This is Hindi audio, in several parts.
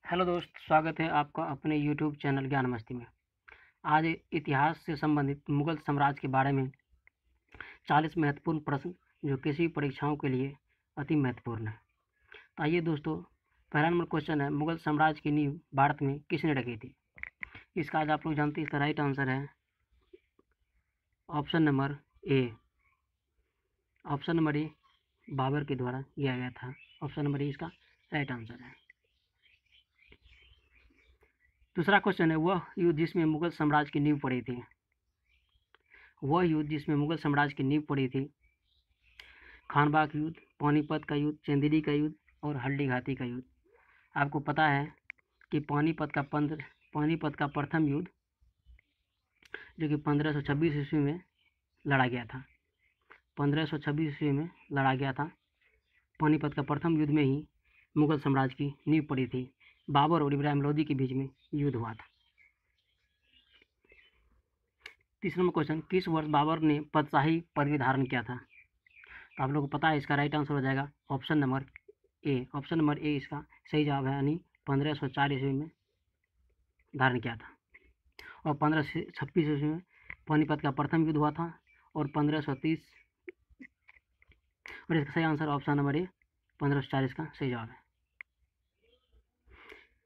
हेलो दोस्त, स्वागत है आपका अपने यूट्यूब चैनल ज्ञान मस्ती में। आज इतिहास से संबंधित मुगल साम्राज्य के बारे में 40 महत्वपूर्ण प्रश्न जो किसी परीक्षाओं के लिए अति महत्वपूर्ण है। तो आइए दोस्तों, पहला नंबर क्वेश्चन है, मुगल साम्राज्य की नींव भारत में किसने रखी थी? इसका आज आप लोग जानते हैं, इसका राइट आंसर है option number A. Option number A Babur के द्वारा किया गया था। ऑप्शन नंबर ए इसका राइट आंसर है। दूसरा क्वेश्चन है, वह युद्ध जिसमें मुगल साम्राज्य की नींव पड़ी थी। वह युद्ध जिसमें मुगल साम्राज्य की नींव पड़ी थी। खानबाग युद्ध, पानीपत का युद्ध, चंदेरी का युद्ध और हल्दी घाटी का युद्ध। आपको पता है कि पानीपत का प्रथम युद्ध जो कि 1526 ईस्वी में लड़ा गया था। 1526 ईस्वी में लड़ा गया था। पानीपत का प्रथम युद्ध में ही मुगल साम्राज्य की नींव पड़ी थी। बाबर और इब्राहिम लोदी के बीच में युद्ध हुआ था। तीसरा नंबर क्वेश्चन, किस वर्ष बाबर ने पातशाही पदवी धारण किया था? तो आप लोगों को पता है, इसका राइट आंसर हो जाएगा option number A. Option number ए इसका सही जवाब है, यानी 1504 ईस्वी में धारण किया था। और 1526 ईस्वी में पानीपत का प्रथम युद्ध हुआ था। और 1530, और इसका सही आंसर ऑप्शन नंबर ए 1540 का सही जवाब है।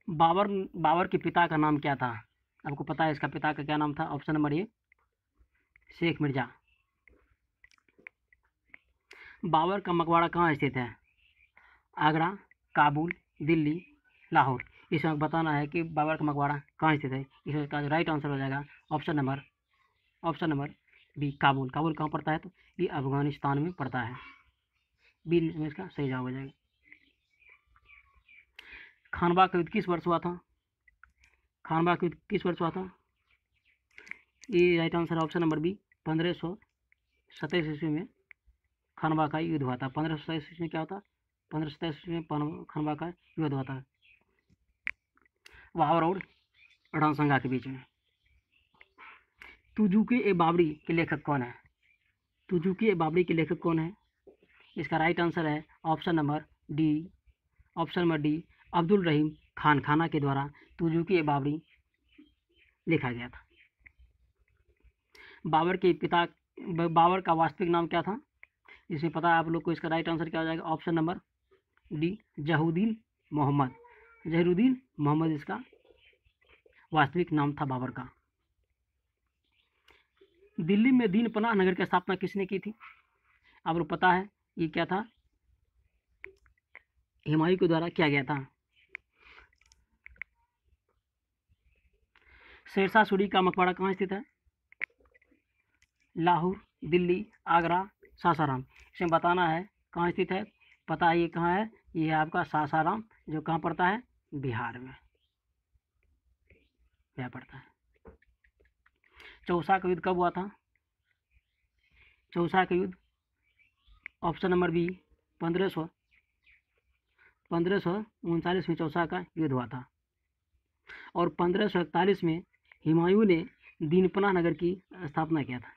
बाबर के पिता का नाम क्या था? आपको पता है इसका पिता का क्या नाम था? Option number A Sheikh Mirza. Babur का मकबरा कहाँ स्थित है? आगरा, काबुल, दिल्ली, लाहौर। इसमें बताना है कि बाबर का मकबरा कहाँ स्थित है। इसका राइट आंसर हो जाएगा option number B, Kabul. Kabul कहाँ पड़ता है? तो ये अफगानिस्तान में पड़ता है। बी में इसका सही जवाब हो जाएगा। खानबाग का युद्ध किस वर्ष हुआ था? खानबाग का युद्ध किस वर्ष हुआ था? ये right answer option number B 1527 ईस्वी में खानबाग का युद्ध हुआ था। 1527 ईस्वी में क्या होता? 1527 ईस्वी में खानबाग का युद्ध हुआ था बाबर और रणसंगा के बीच में। तुजुके ए बाबरी के लेखक कौन है? तुजुके ए बाबरी के लेखक कौन है? इसका राइट आंसर है ऑप्शन नंबर डी अब्दुल रहीम खान खाना के द्वारा तुजुके ए बाबरी लिखा गया था। बाबर का वास्तविक नाम क्या था? इसमें पता है आप लोग को, इसका राइट आंसर क्या हो जाएगा? ऑप्शन नंबर डी जहुद्दीन मोहम्मद इसका वास्तविक नाम था बाबर का। दिल्ली में दीन पनाह नगर की स्थापना किसने की थी? आप लोग पता है ये क्या था? हुमायूं के द्वारा किया गया था। शेरशाह सूरी का मकबरा कहाँ स्थित है? लाहौर, दिल्ली, आगरा, सासाराम। इसमें बताना है कहाँ स्थित है। पता है ये कहाँ है? ये है आपका सासाराम, जो कहाँ पड़ता है? बिहार में यह पड़ता है। चौसा का युद्ध कब हुआ था? चौसा का युद्ध ऑप्शन नंबर बी 1539 में चौसा का युद्ध हुआ था। और 1541 में हुमायूं ने दीनपनाह नगर की स्थापना किया था।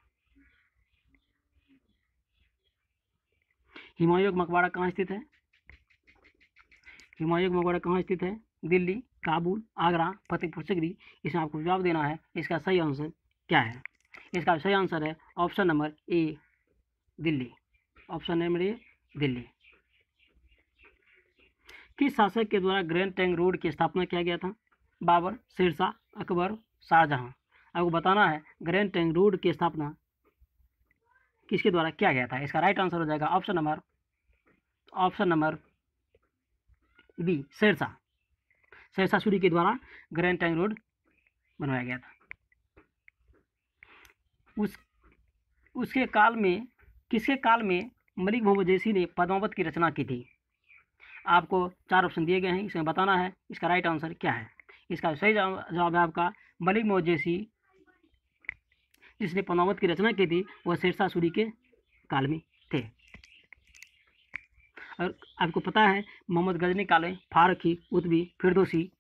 हुमायूं का मकबरा कहाँ स्थित है? हुमायूं का मकबरा कहाँ स्थित है? दिल्ली, काबुल, आगरा, फतेहपुर सिकरी। इसमें आपको जवाब देना है इसका सही आंसर क्या है। इसका सही आंसर है ऑप्शन नंबर ए दिल्ली। ऑप्शन नंबर ए दिल्ली। किस शासक के द्वारा ग्रैंड ट्रंक रोड की स्थापना किया गया था? बाबर, शेरशाह, अकबर, शाहजहां। आपको बताना है ग्रैंड ट्रंक रोड की स्थापना किसके द्वारा किया गया था। इसका राइट आंसर हो जाएगा option number B Sher Shah Suri के द्वारा ग्रैंड ट्रंक रोड बनवाया गया था। उसके काल में, किसके काल में मलिक मोहम्मद जैसी ने पद्मावत की रचना की थी? आपको 4 ऑप्शन दिए गए हैं, इसमें बताना है इसका राइट आंसर क्या है। इसका सही जवाब है आपका मलिक मोहम्मद जैसी, जिसने पद्मावत की रचना की थी, वह शेरशाह सूरी के काल में थे। और आपको पता है मोहम्मद गजनी काल में फारूकी, उतबी, फिरदौसी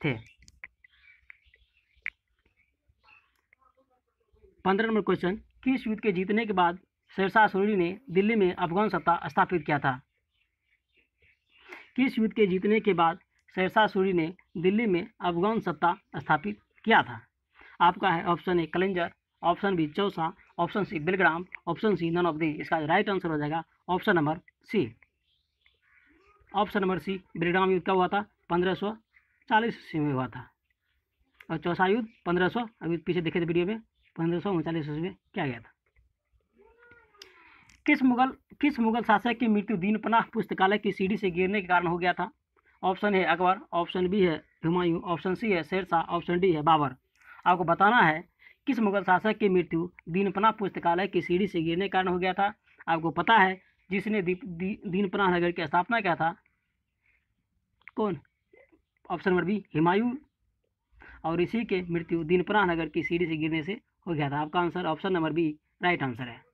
थे। 15 नंबर क्वेश्चन, किस युद्ध के जीतने के बाद शेरशाह सूरी ने दिल्ली में अफगान सत्ता स्थापित किया था? किस युद्ध के जीतने के बाद शेरशाह सूरी ने दिल्ली में अफगान सत्ता स्थापित किया था? आपका है option A Kalinjar, option B Chausa, option C Belgram, option C none of the. इसका राइट आंसर हो जाएगा option number C. Option number C, Belgram युद्ध कब हुआ था? 1540 ईस्वी में हुआ था। और चौसा युद्ध 1500, अभी पीछे देखे थे वीडियो में, 1539 ईस्वी में किया गया था। किस मुगल शासक की मृत्यु दीनपनाह पुस्तकालय की सीढ़ी से गिरने के कारण हो गया था? ऑप्शन है अकबर, ऑप्शन बी है हुमायूं, ऑप्शन सी है शेरशाह, ऑप्शन डी है बाबर। आपको बताना है किस मुगल शासक की मृत्यु दीनपनाह पुस्तकालय की सीढ़ी से गिरने के कारण हो गया था। आपको पता है जिसने दीनपनाह नगर की स्थापना किया था, कौन? ऑप्शन नंबर बी हुमायूं, और इसी के मृत्यु दीनपनाह नगर की सीढ़ी से गिरने से हो गया था। आपका answer option number B right answer है।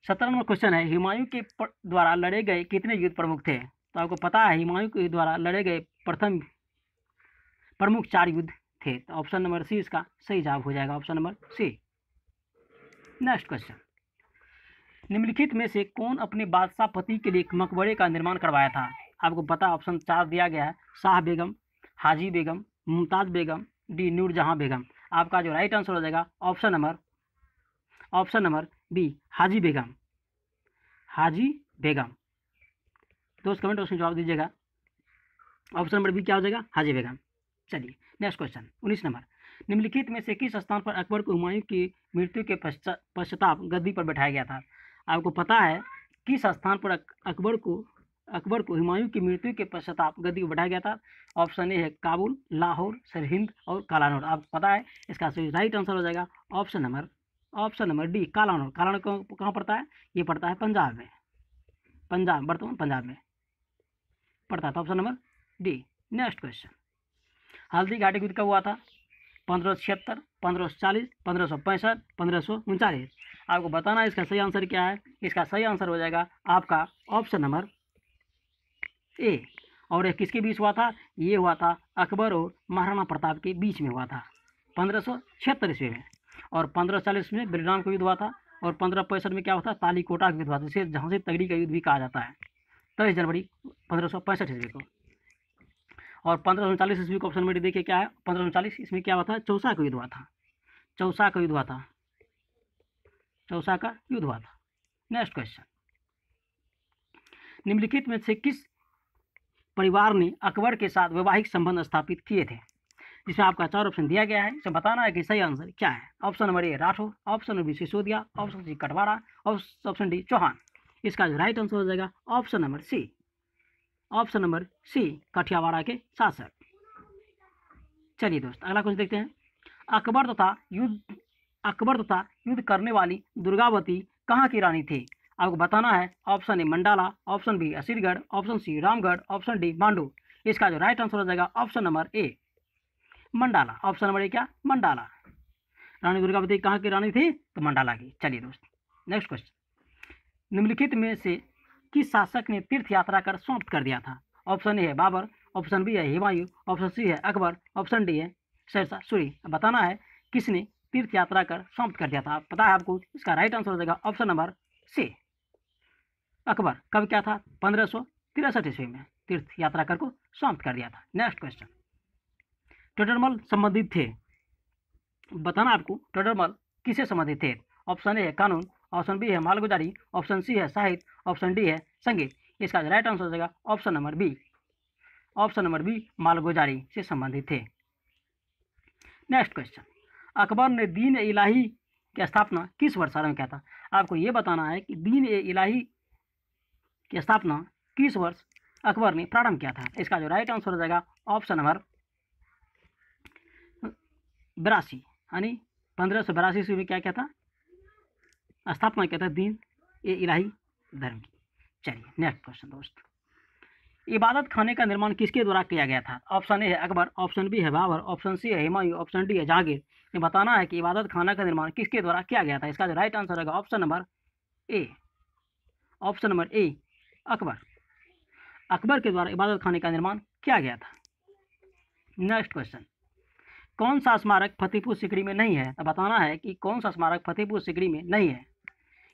17 नंबर क्वेश्चन है, हुमायूं के द्वारा लड़े गए कितने युद्ध प्रमुख थे? तो आपको पता है हुमायूं के द्वारा लड़े गए प्रथम प्रमुख 4 युद्ध थे। तो ऑप्शन नंबर सी इसका सही जवाब हो जाएगा, option number C. Next question, निम्नलिखित में से कौन अपने बादशाह पति के लिए एक मकबरे का निर्माण करवाया था? आपको पता ऑप्शन 4 दिया गया है, शाह बेगम, हाजी बेगम, मुमताज़ बेगम, डी नूरजहां बेगम। आपका जो राइट आंसर हो जाएगा ऑप्शन नंबर बी हाजी बेगम। हाजी बेगम, दोस्त कमेंट बॉक्स में जवाब दीजिएगा। ऑप्शन नंबर बी क्या हो जाएगा? हाजी बेगम। चलिए नेक्स्ट क्वेश्चन 19 नंबर, निम्नलिखित में से किस स्थान पर अकबर को हुमायूं की मृत्यु के पश्चाताप गद्दी पर बैठाया गया था? आपको पता है किस स्थान पर अकबर को हुमायूं की मृत्यु के पश्चाताप गद्दी पर बैठाया गया था? ऑप्शन ए है काबुल, लाहौर, सरहिंद और कालानौर। आपको पता है इसका सही राइट आंसर हो जाएगा option number D Kalanaur. Kalanaur कहाँ पड़ता है? ये पड़ता है पंजाब में, वर्तमान पंजाब में पड़ता है। तो option number D. Next question, Haldi Ghati युद्ध कब हुआ था? 1576, 1540, 1565, 1539। आपको बताना है इसका सही आंसर क्या है। इसका सही आंसर हो जाएगा आपका ऑप्शन नंबर ए। और ये किसके बीच हुआ था? ये हुआ था अकबर और महाराणा प्रताप के बीच में हुआ था 1576 ईस्वी में। और 1540 में बेलग्राम का युद्ध हुआ था। और 1565 में क्या हुआ था? तालीकोटा का युद्ध हुआ था, जिसे झांसी तगड़ी का युद्ध भी कहा जाता है, 23 जनवरी 1565 ईस्वी को। और 1539 ईस्वी को ऑप्शन में देखिए क्या है, 1539 इसमें क्या हुआ था? चौसा का युद्ध हुआ था। चौसा का युद्ध हुआ था। नेक्स्ट क्वेश्चन, निम्नलिखित में से किस परिवार ने अकबर के साथ वैवाहिक संबंध स्थापित किए थे? जिसमें आपका 4 ऑप्शन दिया गया है, इसे बताना है कि सही आंसर क्या है। Option number A Rathore, option number B Sisodia, option C Katwada, option D Chauhan. इसका जो राइट आंसर हो जाएगा ऑप्शन नंबर सी काठियावाड़ के शासक। चलिए दोस्त अगला क्वेश्चन देखते हैं, अकबर तथा युद्ध करने वाली दुर्गावती कहाँ की रानी थी? आपको बताना है option A Mandala, option B Asirgarh, option C Ramgarh, option D Mandu. इसका जो राइट आंसर हो जाएगा option number A Mandala. Option number A क्या? मंडाला। रानी दुर्गावती कहाँ की रानी थी? तो मंडाला की। चलिए दोस्त नेक्स्ट क्वेश्चन, निम्नलिखित में से किस शासक ने तीर्थ यात्रा कर समाप्त कर दिया था? ऑप्शन ए है बाबर, ऑप्शन बी है हुमायूं, ऑप्शन सी है अकबर, ऑप्शन डी है शेरशाह सूरी। बताना है किसने तीर्थ यात्रा कर समाप्त कर दिया था। पता है आपको, इसका राइट आंसर हो जाएगा ऑप्शन नंबर सी अकबर। कब क्या था? 1563 ईस्वी में तीर्थ यात्रा कर को समाप्त कर दिया था। नेक्स्ट क्वेश्चन, टोडरमल संबंधित थे। बताना आपको टोडरमल किससे संबंधित थे? ऑप्शन ए है कानून, ऑप्शन बी है मालगुजारी, ऑप्शन सी है साहित्य, ऑप्शन डी है संगीत। इसका राइट आंसर हो जाएगा ऑप्शन नंबर बी मालगुजारी से संबंधित थे। नेक्स्ट क्वेश्चन, अकबर ने दीन ए इलाही की स्थापना किस वर्ष आरंभ किया था? आपको ये बताना है कि दीन ए इलाही की स्थापना किस वर्ष अकबर ने प्रारंभ किया था। इसका जो राइट आंसर हो जाएगा ऑप्शन नंबर 82, यानी 1582 ईस्वी में क्या किया था? स्थापना किया था दीन ए इलाही धर्म की। चलिए नेक्स्ट क्वेश्चन दोस्त, इबादत खाने का निर्माण किसके द्वारा किया गया था? ऑप्शन ए है अकबर, ऑप्शन बी है बाबर, ऑप्शन सी है हुमायूं, ऑप्शन डी है जहांगीर। ये बताना है कि इबादत खाना का निर्माण किसके द्वारा किया गया था। इसका जो राइट आंसर होगा ऑप्शन नंबर ए अकबर। अकबर के द्वारा इबादत खाने का निर्माण किया गया था। नेक्स्ट क्वेश्चन, कौन सा स्मारक फतेहपुर सीकरी में नहीं है? तो बताना है कि कौन सा स्मारक फतेहपुर सीकरी में नहीं है।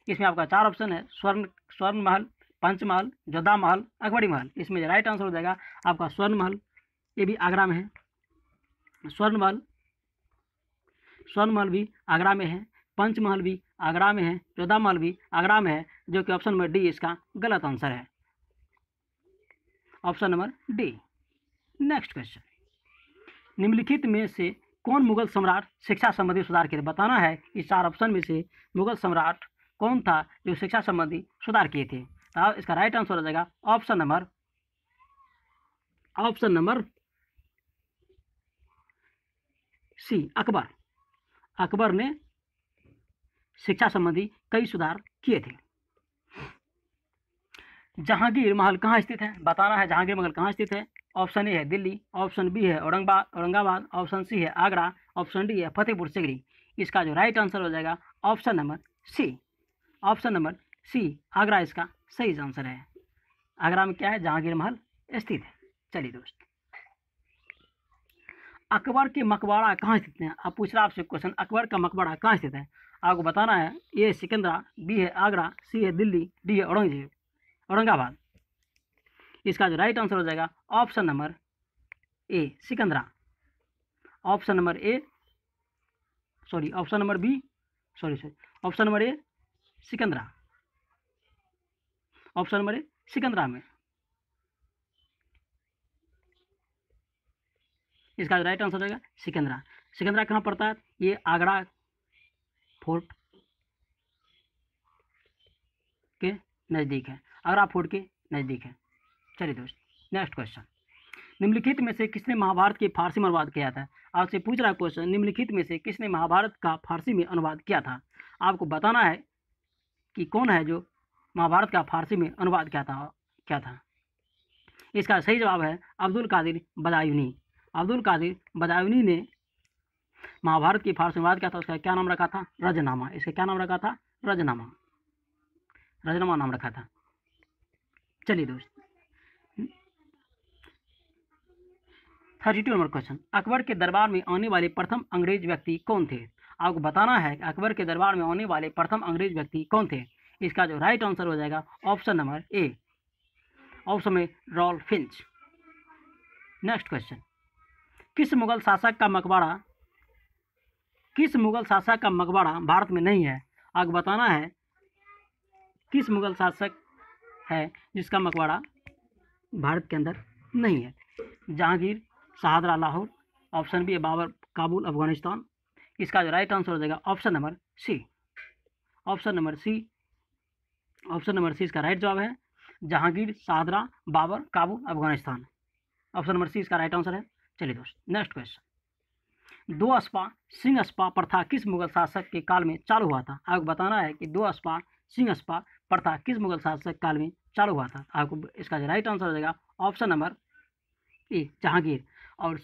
इसमें आपका 4 ऑप्शन है, स्वर्ण महल, पंचमहल, जोधा महल, अकबरी महल। इसमें जो राइट आंसर हो जाएगा आपका स्वर्ण महल, ये भी आगरा में है। स्वर्ण महल भी आगरा में है, पंचमहल भी आगरा में है, जोधा महल भी आगरा में है, जो कि ऑप्शन नंबर डी इसका गलत आंसर है, option number D. Next question, निम्नलिखित में से कौन मुगल सम्राट शिक्षा संबंधी सुधार किए थे? बताना है इस 4 ऑप्शन में से मुगल सम्राट कौन था जो शिक्षा संबंधी सुधार किए थे। तो इसका राइट आंसर हो जाएगा option number C, Akbar. Akbar ने शिक्षा संबंधी कई सुधार किए थे। जहांगीर महल कहाँ स्थित है? बताना है जहांगीर महल कहाँ स्थित है। ऑप्शन ए है दिल्ली, ऑप्शन बी है औरंगाबाद, ऑप्शन सी है आगरा, ऑप्शन डी है फतेहपुर सिकरी। इसका जो राइट आंसर हो जाएगा ऑप्शन नंबर सी, आगरा इसका सही आंसर है। आगरा में क्या है? जहांगीर महल स्थित है। चलिए दोस्त, अकबर के मकबरा कहाँ स्थित है? अब पूछ रहा आपसे क्वेश्चन, अकबर का मकबरा कहाँ स्थित है? आपको बताना है ए सिकंदरा, बी है आगरा, सी है दिल्ली, डी है औरंगाबाद। इसका जो राइट आंसर हो जाएगा option number A, Sikandra. Option number B, option number A, Sikandra. Option number A, Sikandra में। इसका राइट आंसर हो जाएगा सिकंदरा। सिकंदरा कहाँ पड़ता है? ये आगरा फोर्ट के नज़दीक है, आगरा फोर्ट के नज़दीक है। चलिए दोस्त, नेक्स्ट क्वेश्चन, निम्नलिखित में से किसने महाभारत के फारसी में अनुवाद किया था? आपसे पूछ रहा है क्वेश्चन, निम्नलिखित में से किसने महाभारत का फारसी में अनुवाद किया था? आपको बताना है कि कौन है जो महाभारत का फारसी में अनुवाद किया था। इसका सही जवाब है अब्दुल कादिर बदायूनी। अब्दुल कादिर बदायूनी ने महाभारत की फारसी में अनुवाद किया था। उसका क्या नाम रखा था? रजनामा। इसका क्या नाम रखा था? रजनामा नाम रखा था। चलिए दोस्त, 32 नंबर क्वेश्चन, अकबर के दरबार में आने वाले प्रथम अंग्रेज व्यक्ति कौन थे? आपको बताना है अकबर के दरबार में आने वाले प्रथम अंग्रेज व्यक्ति कौन थे। इसका जो राइट आंसर हो जाएगा ऑप्शन नंबर ए, ऑप्शन में रॉल्फ फिंच। नेक्स्ट क्वेश्चन, किस मुगल शासक का मकबरा भारत में नहीं है? आपको बताना है किस मुगल शासक है जिसका मकबरा भारत के अंदर नहीं है। जहांगीर, शाहजहां लाहौर, ऑप्शन बी है बाबर काबुल अफगानिस्तान। इसका जो राइट आंसर हो जाएगा ऑप्शन नंबर सी, इसका राइट जवाब है Jahangir, Shah Jahan, Babur, Kabul Afghanistan. Option number C इसका राइट आंसर है। चलिए दोस्त, नेक्स्ट क्वेश्चन, दो अस्पा सिंह अस्पा प्रथा किस मुगल शासक के काल में चालू हुआ था? आपको बताना है कि दो अस्पा सिंह अस्पा प्रथा किस मुगल शासक काल में चालू हुआ था। आपको इसका जो राइट आंसर हो जाएगा ऑप्शन नंबर ए, जहांगीर। और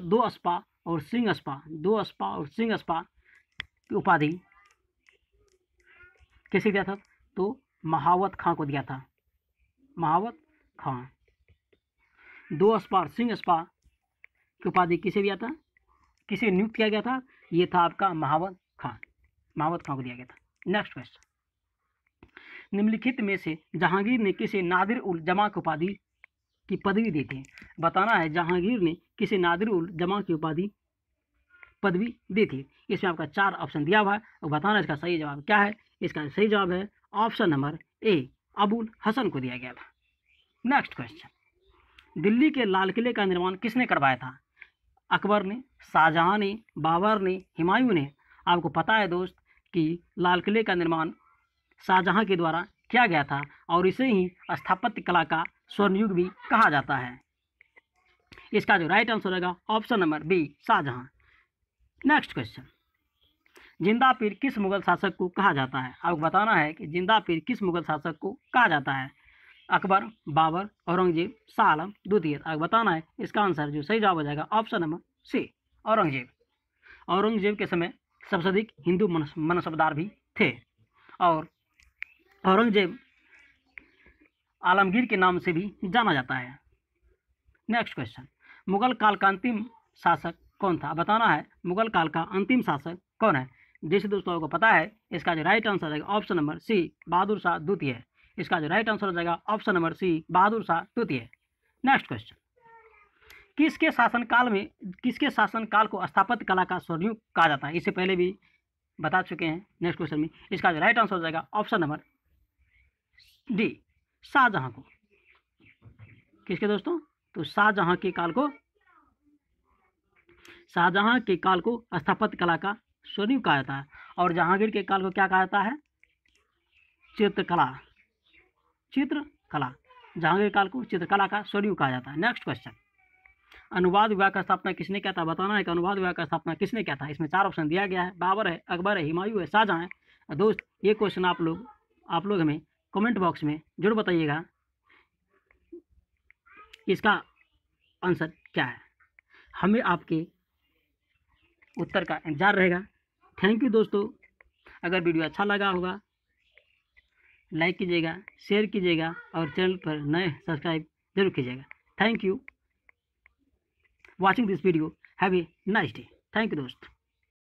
दो अस्पा और सिंह अस्पा की उपाधि किसे दिया था? तो महावत खां को दिया था। महावत खां। दो अस्पा और सिंह अस्पा की उपाधि किसे दिया था? किसे नियुक्त किया गया था? ये था आपका महावत खां को दिया गया था। नेक्स्ट क्वेश्चन, निम्नलिखित में से जहांगीर ने किसे नादिर उल जमा की उपाधि की पदवी दी थी? बताना है जहांगीर ने किसे नादिर उल जमा की पदवी दी थी। इसमें आपका 4 ऑप्शन दिया हुआ है और बताना इसका सही जवाब क्या है। इसका सही जवाब है option number A, Abul Hasan को दिया गया था। नेक्स्ट क्वेश्चन, दिल्ली के लाल किले का निर्माण किसने करवाया था? अकबर ने, शाहजहां ने, बाबर ने, हुमायूं ने। आपको पता है दोस्त कि लाल किले का निर्माण शाहजहां के द्वारा किया गया था और इसे ही स्थापत्य कला का स्वर्ण युग भी कहा जाता है। इसका जो राइट आंसर रहेगा option number B, Shah Jahan. Next question, जिंदा पीर किस मुगल शासक को कहा जाता है? आपको बताना है कि जिंदा पीर किस मुगल शासक को कहा जाता है। अकबर, बाबर, औरंगजेब, शाह आलम द्वितीय। आपको बताना है इसका आंसर जो सही जवाब हो जाएगा option number C, Aurangzeb. Aurangzeb के समय सबसे अधिक हिंदू मनसबदार भी थे और औरंगजेब आलमगीर के नाम से भी जाना जाता है। नेक्स्ट क्वेश्चन, मुगल काल का अंतिम शासक कौन था? बताना है मुगल काल का अंतिम शासक कौन है। जैसे दोस्तों को पता है इसका जो राइट आंसर है ऑप्शन नंबर सी, बहादुर शाह द्वितीय है। इसका जो राइट आंसर हो जाएगा ऑप्शन नंबर सी, बहादुर शाह तृतीय। नेक्स्ट क्वेश्चन, किसके शासनकाल को स्थापत्य कला का स्वर्णयुग कहा जाता है? इससे पहले भी बता चुके हैं नेक्स्ट क्वेश्चन में। इसका जो राइट आंसर हो जाएगा ऑप्शन नंबर डी, शाहजहां को। किसके दोस्तों? तो शाहजहां के काल को स्थापत्य कला का स्वर्णयुग कहा जाता है, और जहांगीर के काल को क्या कहा जाता है? चित्रकला। जहांगीर काल को चित्रकला का स्वर्णयुग कहा जाता है। नेक्स्ट क्वेश्चन, अनुवाद विभाग का स्थापना किसने किया था? बताना है कि अनुवाद विभाग का स्थापना किसने किया था। इसमें 4 ऑप्शन दिया गया है, बाबर है, अकबर है, हुमायूं है, शाहजहां है। दोस्त, ये क्वेश्चन आप लोग हमें कमेंट बॉक्स में जरूर बताइएगा इसका आंसर क्या है। हमें आपके उत्तर का इंतजार रहेगा। थैंक यू दोस्तों। अगर वीडियो अच्छा लगा होगा लाइक कीजिएगा, शेयर कीजिएगा, और चैनल पर नए सब्सक्राइब जरूर कीजिएगा। Thank you watching this video. Have a nice day. Thank you दोस्त।